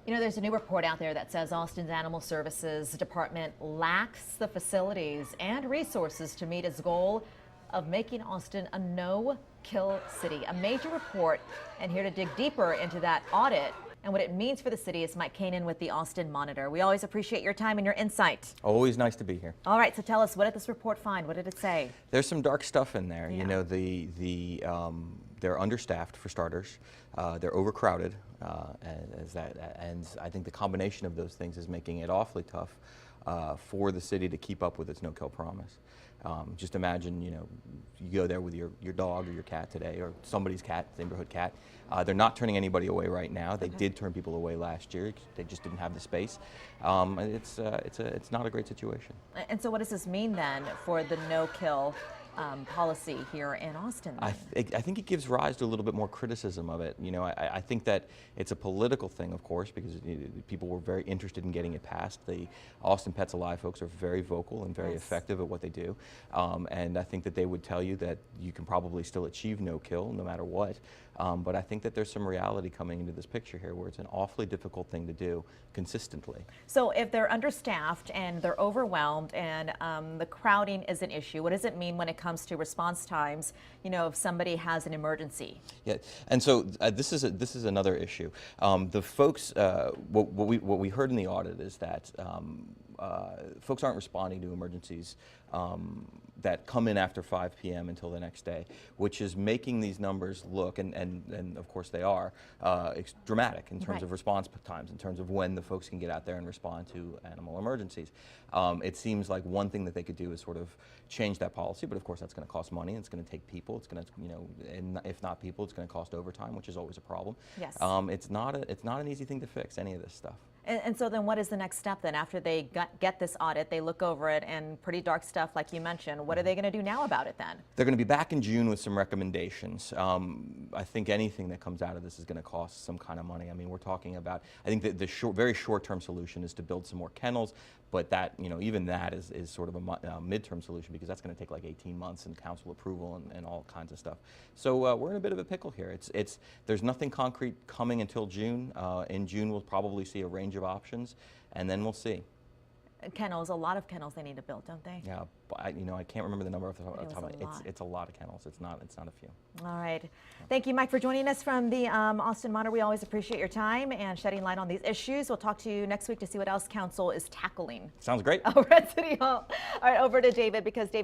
You know, there's a new report out there that says Austin's Animal Services Department lacks the facilities and resources to meet its goal of making Austin a no-kill city. A major report, and here to dig deeper into that audit and what it means for the city is Mike Kanin with the Austin Monitor. We always appreciate your time and your insight. Always nice to be here. All right, so tell us, what did this report find? What did it say? There's some dark stuff in there. Yeah. You know, they're understaffed for starters. They're overcrowded, and I think the combination of those things is making it awfully tough for the city to keep up with its no-kill promise. Just imagine, you know, you go there with your dog or your cat today, or somebody's cat, neighborhood cat. They're not turning anybody away right now. They did turn people away last year. They just didn't have the space. It's not a great situation. And so what does this mean then for the no-kill policy here in Austin? I think it gives rise to a little bit more criticism of it. You know, I think that it's a political thing, of course, because people were very interested in getting it passed. The Austin Pets Alive folks are very vocal and very effective at what they do. And I think that they would tell you that you can probably still achieve no kill no matter what. But I think that there's some reality coming into this picture here where it's an awfully difficult thing to do consistently. So if they're understaffed and they're overwhelmed and the crowding is an issue, what does it mean when it comes to response times, you know, if somebody has an emergency? Yeah, and so this is another issue. The folks, what we heard in the audit is that folks aren't responding to emergencies that come in after 5 p.m. until the next day, which is making these numbers look, and of course they are, dramatic in terms of response times, in terms of when the folks can get out there and respond to animal emergencies. It seems like one thing that they could do is sort of change that policy, but of course that's going to cost money. It's going to take people. It's going to, you know, and if not people, it's going to cost overtime, which is always a problem. Yes. It's not an easy thing to fix, any of this stuff. And so then what is the next step then? After they get this audit, they look over it and pretty dark stuff like you mentioned, what are they going to do now about it then? They're going to be back in June with some recommendations. I think anything that comes out of this is going to cost some kind of money. I mean, we're talking about, I think that the very short-term solution is to build some more kennels, but that, you know, even that is sort of a midterm solution, because that's going to take like 18 months and council approval and all kinds of stuff. So we're in a bit of a pickle here. There's nothing concrete coming until June. In June, we'll probably see a range of options, and then we'll see. Kennels, a lot of kennels they need to build, don't they? Yeah, but I can't remember the number off the top of my head. It's a lot of kennels. It's not a few. All right. Thank you, Mike, for joining us from the Austin Monitor. We always appreciate your time and shedding light on these issues. We'll talk to you next week to see what else council is tackling. Sounds great. Over at City Hall. All right, over to David, because David